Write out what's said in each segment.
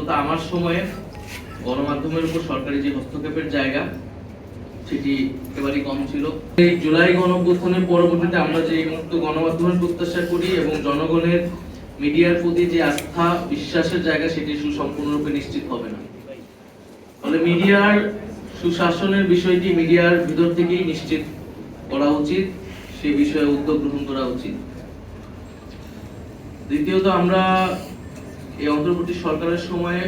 অন্তত আমার সময়ে গণমাধ্যমের উপর সরকারি যে হস্তক্ষেপের জায়গা সেটি একেবারেই কম ছিল। এই জুলাই গণঅভ্যুত্থানের পরবর্তীতে আমরা যে মুক্ত গণমাধ্যমের প্রত্যাশা করি এবং জনগণের মিডিয়ার প্রতি যে আস্থা বিশ্বাসের জায়গা সেটি সম্পূর্ণরূপে নিশ্চিত হবে না। ফলে মিডিয়ার সুশাসনের বিষয়টি মিডিয়ার ভিতর থেকেই নিশ্চিত করা উচিত, সেই বিষয়ে উদ্যোগ গ্রহণ করা উচিত। দ্বিতীয়ত, আমরা এই অন্তর্বর্তী সরকারের সময়ে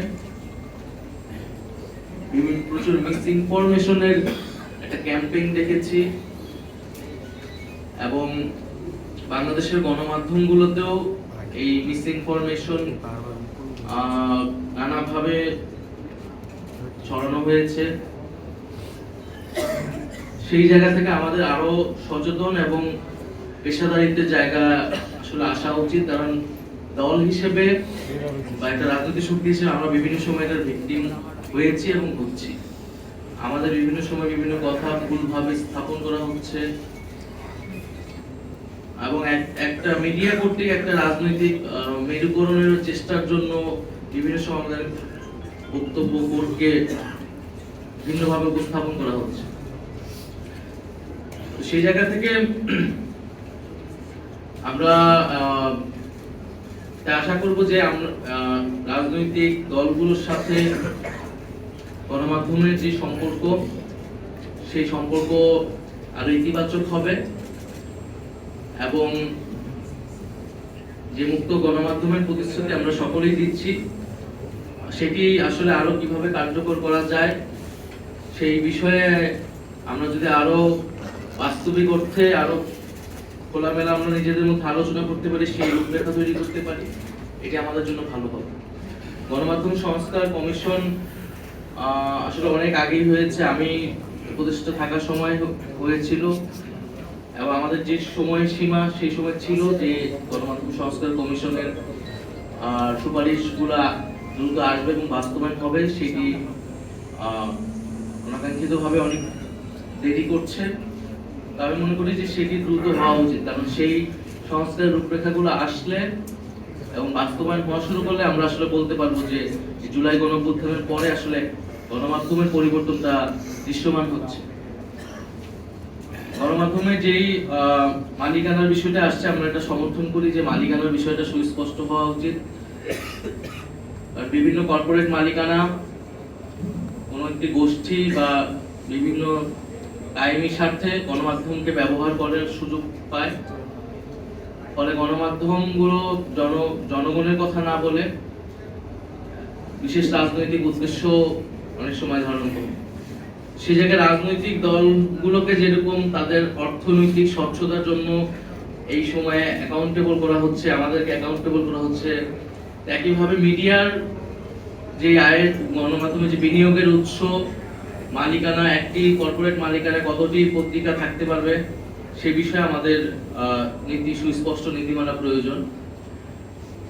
প্রচুর মিস ইনফরমেশনের একটা ক্যাম্পেইন দেখেছি এবং বাংলাদেশের গণমাধ্যমগুলোতেও এই মিস ইনফরমেশন নানাভাবে ছড়ানো হয়েছে। সেই জায়গা থেকে আমাদের আরো সচেতন এবং পেশাদারিত্বের জায়গা আসলে আসা উচিত, কারণ দল হিসেবে বা একটা রাজনৈতিক শক্তি হিসেবে আমরা বিভিন্ন সময় এটার ভিকটিম হয়েছি এবং হচ্ছি। আমাদের বিভিন্ন সময় বিভিন্ন কথা ভুলভাবে স্থাপন করা হচ্ছে এবং একটা মিডিয়া কর্তৃক একটা রাজনৈতিক মেরুকরণের চেষ্টার জন্য বিভিন্ন সময় আমাদের বক্তব্য বোর্ডকে ভিন্নভাবে উপস্থাপন করা হচ্ছে। সেই জায়গা থেকে আমরা আশা করব যে রাজনৈতিক দলগুলোর সাথে গণমাধ্যমের যে সম্পর্ক সেই সম্পর্ক আরো ইতিবাচক হবে এবং যে মুক্ত গণমাধ্যমের প্রতিশ্রুতি আমরা সকলেই দিচ্ছি সেটি আসলে আরো কিভাবে কার্যকর করা যায় সেই বিষয়ে আমরা যদি আরো বাস্তবিক অর্থে আরো খোলামেলা আমরা নিজেদের মধ্যে আলোচনা করতে পারি, সেই রূপরেখা তৈরি করতে পারি, এটি আমাদের জন্য ভালো হবে। গণমাধ্যম সংস্কার কমিশন আসলে অনেক আগেই হয়েছে, আমি উপদেষ্টা থাকার সময় হয়েছিল এবং আমাদের যে সময়সীমা সেই সময় ছিল যে গণমাধ্যম সংস্কার কমিশনের সুপারিশগুলা দ্রুত আসবে এবং বাস্তবায়ন হবে, সেটি অনাকাঙ্ক্ষিতভাবে অনেক দেরি করছে। আমি মনে করি যে সেটি দ্রুত হওয়া উচিত, কারণ সেই সংস্কারের রূপরেখাগুলো আসলে এবং বাস্তবায়ন হওয়া শুরু করলে আমরা আসলে বলতে পারবো যে জুলাই গণঅভ্যুত্থানের পরে আসলে গণমাধ্যমের পরিবর্তনটা দৃশ্যমান হচ্ছে। গণমাধ্যমের যেই মালিকানার বিষয়টা আসছে, আমরা এটা সমর্থন করি যে মালিকানার বিষয়টা সুস্পষ্ট হওয়া উচিত। বিভিন্ন কর্পোরেট মালিকানা কোন একটি গোষ্ঠী বা বিভিন্ন কায়েমি স্বার্থে গণমাধ্যমকে ব্যবহার করার সুযোগ পায়, ফলে গণমাধ্যমগুলো জনগণের কথা না বলে বিশেষ রাজনৈতিক উদ্দেশ্য অনেক সময় ধারণ করে। সেই জায়গায় রাজনৈতিক দলগুলোকে যেরকম তাদের অর্থনৈতিক স্বচ্ছতার জন্য এই সময়ে অ্যাকাউন্টেবল করা হচ্ছে, আমাদেরকে অ্যাকাউন্টেবল করা হচ্ছে, একইভাবে মিডিয়ার যে আয়ের গণমাধ্যমে যে বিনিয়োগের উৎস, মালিকানা, একটি কর্পোরেট মালিকানা কতটি পত্রিকা থাকতে পারবে সে বিষয়ে আমাদের নীতি সুস্পষ্ট নীতিমালা প্রয়োজন।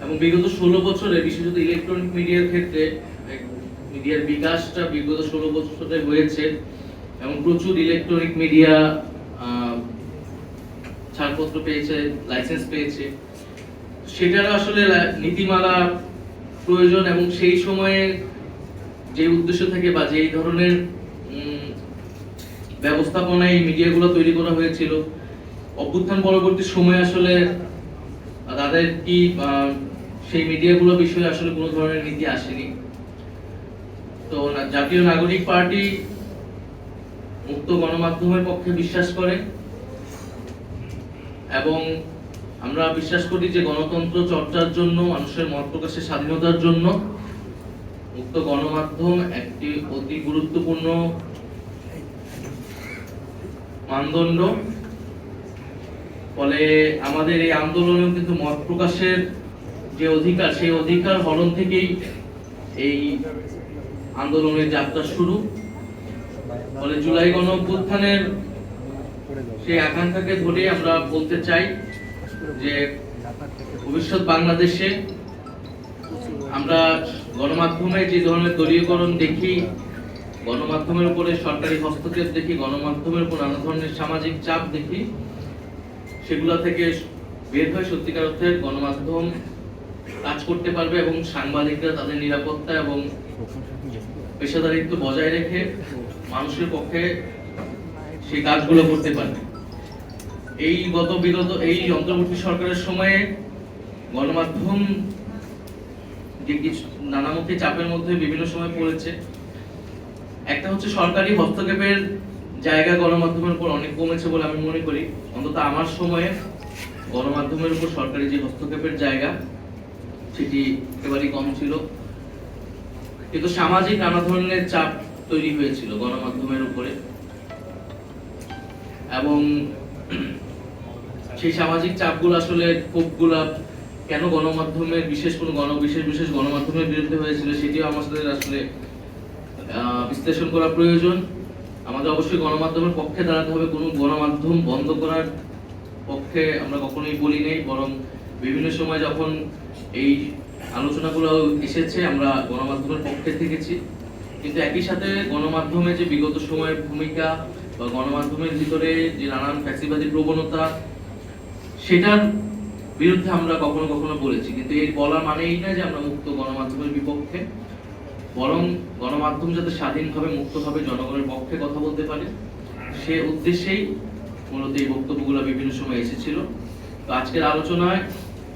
এবং বিগত 16 বছরে বিশেষত ইলেকট্রনিক মিডিয়ার ক্ষেত্রে মিডিয়ার বিকাশটা বিগত 16 বছরে হয়েছে এবং প্রচুর ইলেকট্রনিক মিডিয়া ছাড়পত্র পেয়েছে, লাইসেন্স পেয়েছে, সেটার আসলে নীতিমালা প্রয়োজন এবং সেই সময়ে যে উদ্দেশ্য থেকে বা যেই ধরনের ব্যবস্থাপনায় এই মিডিয়াগুলো তৈরি করা হয়েছিল, অভ্যুত্থান পরবর্তী সময়ে আসলে তাদের কি সেই মিডিয়াগুলো বিষয়ে আসলে কোনো ধরনের নীতি আসেনি। তো জাতীয় নাগরিক পার্টি মুক্ত গণমাধ্যমের পক্ষে বিশ্বাস করে এবং আমরা বিশ্বাস করি যে গণতন্ত্র চর্চার জন্য, মানুষের মত প্রকাশের স্বাধীনতার জন্য মুক্ত গণমাধ্যম একটি অতি গুরুত্বপূর্ণ মানদণ্ড। ফলে আমাদের এই আন্দোলনে কিন্তু মত প্রকাশের যে অধিকার, সেই অধিকার হরণ থেকেই এই আন্দোলনের যাত্রা শুরু। ফলে জুলাই গণঅভ্যুত্থানের সেই আকাঙ্ক্ষাকে ধরে আমরা বলতে চাই যে ভবিষ্যৎ বাংলাদেশে আমরা গণমাধ্যমে যে ধরনের দলীয়করণ দেখি, গণমাধ্যমের উপরে সরকারি হস্তক্ষেপ দেখি, গণমাধ্যমের উপর নানা ধরনের সামাজিক চাপ দেখি, সেগুলো থেকে বের হয়ে সত্যিকার অর্থে গণমাধ্যম কাজ করতে পারবে এবং সাংবাদিকরা তাদের নিরাপত্তা এবং পেশাদারিত্ব বজায় রেখে মানুষের পক্ষে সেই কাজগুলো করতে পারবে। এই বিগত এই অন্তর্বর্তী সরকারের সময়ে গণমাধ্যম যে কিছু নানামুখী চাপের মধ্যে বিভিন্ন সময় পড়েছে। একটা হচ্ছে সরকারি হস্তক্ষেপের জায়গা গণমাধ্যমের উপর অনেক কমেছে বলে আমি মনে করি। অন্তত আমার সময়ে গণমাধ্যমের উপর সরকারি যে হস্তক্ষেপের জায়গা সেটি একেবারেই কম ছিল, কিন্তু সামাজিক নানা ধরনের চাপ তৈরি হয়েছিল গণমাধ্যমের উপরে, এবং সেই সামাজিক চাপগুলো আসলে ক্ষোভগুলা কেন গণমাধ্যমের বিশেষ গণমাধ্যমের বিরুদ্ধে হয়েছিল সেটিও আমাদের আসলে বিশ্লেষণ করা প্রয়োজন। আমাদের অবশ্যই গণমাধ্যমের পক্ষে দাঁড়াতে হবে, কোনো গণমাধ্যম বন্ধ করার পক্ষে আমরা কখনোই বলি নেই, বরং বিভিন্ন সময় যখন এই আলোচনাগুলো এসেছে আমরা গণমাধ্যমের পক্ষে থেকেছি। কিন্তু একই সাথে গণমাধ্যমে যে বিগত সময়ের ভূমিকা বা গণমাধ্যমের ভিতরে যে নানান ফ্যাসিবাদী প্রবণতা সেটার বিরুদ্ধে আমরা কখনো কখনো বলেছি, কিন্তু এর বলা মানে এই না যে আমরা মুক্ত গণমাধ্যমের বিপক্ষে, বরং গণমাধ্যম যাতে স্বাধীনভাবে মুক্তভাবে জনগণের পক্ষে কথা বলতে পারে সে উদ্দেশ্যেই মূলত এই বক্তব্যগুলো বিভিন্ন সময় এসেছিল। তো আজকের আলোচনায়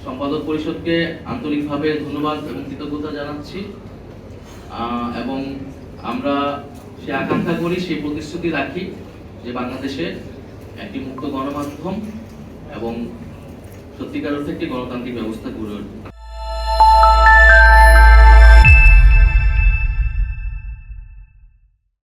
সম্পাদক পরিষদকে আন্তরিকভাবে ধন্যবাদ এবং কৃতজ্ঞতা জানাচ্ছি, এবং আমরা সে আকাঙ্ক্ষা করি, সেই প্রতিশ্রুতি রাখি যে বাংলাদেশে একটি মুক্ত গণমাধ্যম এবং সত্যিকার অর্থে একটি গণতান্ত্রিক ব্যবস্থা গড়ে উঠবে।